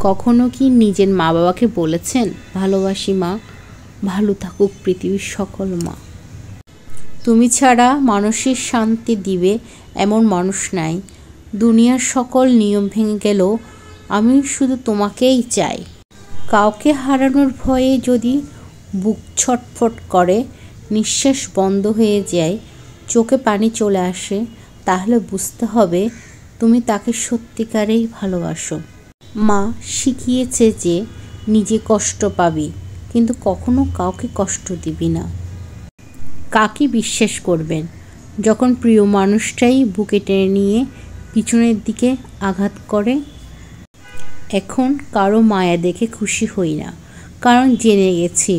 কখনো কি নিজের মা বাবাকে বলেছেন, ভালোবাসি মা, ভালো থাকুক পৃথিবীর সকল মা? তুমি ছাড়া মানুষের শান্তি দিবে এমন মানুষ নাই। দুনিয়ার সকল নিয়ম ভেঙে গেলেও আমি শুধু তোমাকেই চাই। কাউকে হারানোর ভয়ে যদি বুক ছটফট করে, নিঃশ্বাস বন্ধ হয়ে যায়, চোখে পানি চলে আসে, তাহলে বুঝতে হবে তুমি তাকে সত্যিকারেই ভালোবাসো। মা শিখিয়েছে যে নিজে কষ্ট পাবি, কিন্তু কখনো কাউকে কষ্ট দিবি না। কাকে বিশ্বাস করবেন যখন প্রিয় মানুষটাই বুকে টেনে নিয়ে পিছনের দিকে আঘাত করে? এখন কারো মায়া দেখে খুশি হই না, কারণ জেনে গেছি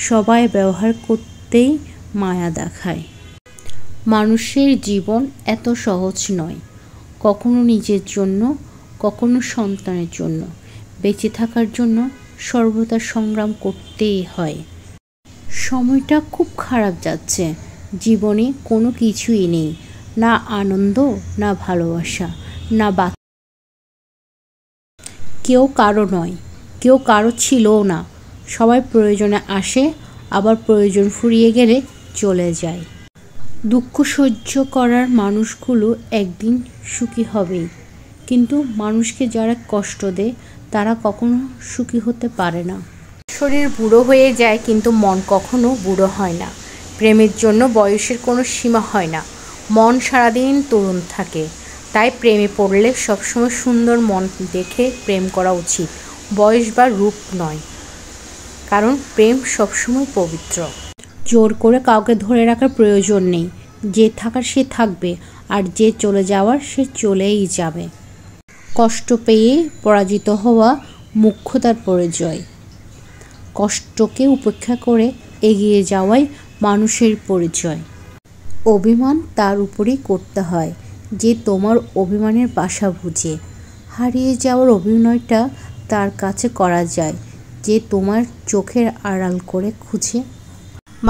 সবাই ব্যবহার করতেই মায়া দেখায়। মানুষের জীবন এত সহজ নয়, কখনো নিজের জন্য, কখনো সন্তানের জন্য। বেঁচে থাকার জন্য সর্বদা সংগ্রাম করতেই হয়। সময়টা খুব খারাপ যাচ্ছে, জীবনে কোনো কিছুই নেই, না আনন্দ, না ভালোবাসা, না কেউ কারো নয়, কেউ কারো ছিলও না। সবাই প্রয়োজনে আসে, আবার প্রয়োজন ফুরিয়ে গেলে চলে যায়। দুঃখ সহ্য করার মানুষগুলো একদিন সুখী হবেই, কিন্তু মানুষকে যারা কষ্ট দেয় তারা কখনো সুখী হতে পারে না। শরীর বুড়ো হয়ে যায়, কিন্তু মন কখনো বুড়ো হয় না। প্রেমের জন্য বয়সের কোনো সীমা হয় না, মন সারাদিন তরুণ থাকে। তাই প্রেমে পড়লে সবসময় সুন্দর মন দেখে প্রেম করা উচিত, বয়স বা রূপ নয়, কারণ প্রেম সবসময় পবিত্র। জোর করে কাউকে ধরে রাখার প্রয়োজন নেই, যে থাকার সে থাকবে, আর যে চলে যাওয়ার সে চলেই যাবে। কষ্ট পেয়ে পরাজিত হওয়া মুখ্যতার পরিচয়, কষ্টকে উপেক্ষা করে এগিয়ে যাওয়াই মানুষের পরিচয়। অভিমান তার উপরেই করতে হয় যে তোমার অভিমানের বাসা বুঝে। হারিয়ে যাওয়ার অভিনয়টা তার কাছে করা যায় যে তোমার চোখের আড়াল করে খুঁজে।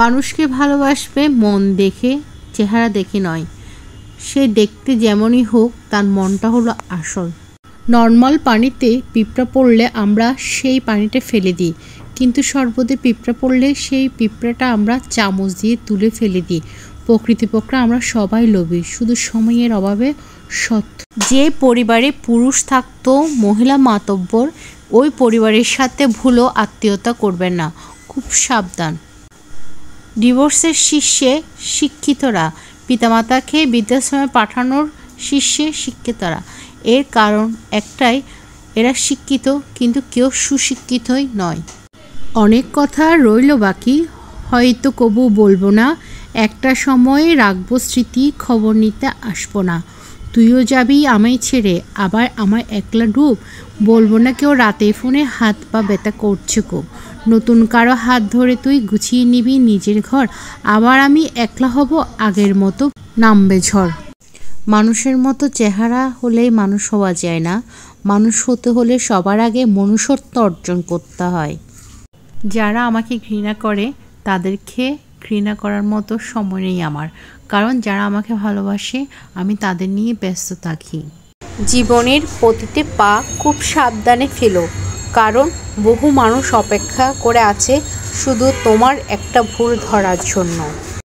মানুষকে ভালোবাসবে মন দেখে, চেহারা দেখে নয়। সে দেখতে যেমনই হোক, তার মনটা হলো আসল। নর্মাল পানিতে পিঁপড়া পড়লে আমরা সেই পানিটা ফেলে দিই, কিন্তু শরবতে পিঁপড়া পড়লে সেই পিঁপড়াটা আমরা চামচ দিয়ে তুলে ফেলে দিই। প্রকৃতিপক্ষে আমরা সবাই লোভী, শুধু সময়ের অভাবে সত্য। যে পরিবারে পুরুষ থাকতো মহিলা মাতব্বর, ওই পরিবারের সাথে ভুলও আত্মীয়তা করবেন না, খুব সাবধান। ডিভোর্সের শীর্ষে শিক্ষিতরা, পিতামাতাকে বৃদ্ধাশ্রমে পাঠানোর শীর্ষে শিক্ষিতরা। এর কারণ একটাই, এরা শিক্ষিত কিন্তু কেউ সুশিক্ষিতই নয়। অনেক কথা রইল বাকি, হয়তো কবু বলবো না। একটা সময়ে রাখবো স্মৃতি, খবর নিতে আসবো না। তুইও যাবি আমায় ছেড়ে, আবার আমায় একলা ডুব। বলবো না কেউ রাতে ফোনে হাত পা ব্যথা করছে খুব। নতুন কারো হাত ধরে তুই গুছিয়ে নিবি নিজের ঘর, আবার আমি একলা হব, আগের মতো নামবে ঝড়। মানুষের মতো চেহারা হলেই মানুষ হওয়া যায় না, মানুষ হতে হলে সবার আগে মনুষ্যত্ব অর্জন করতে হয়। যারা আমাকে ঘৃণা করে তাদেরকে ঘৃণা করার মতো সময় নেই আমার, কারণ যারা আমাকে ভালোবাসে আমি তাদের নিয়ে ব্যস্ত থাকি। জীবনের প্রতিটি পা খুব সাবধানে ফেলো, কারণ বহু মানুষ অপেক্ষা করে আছে শুধু তোমার একটা ভুল ধরার জন্য।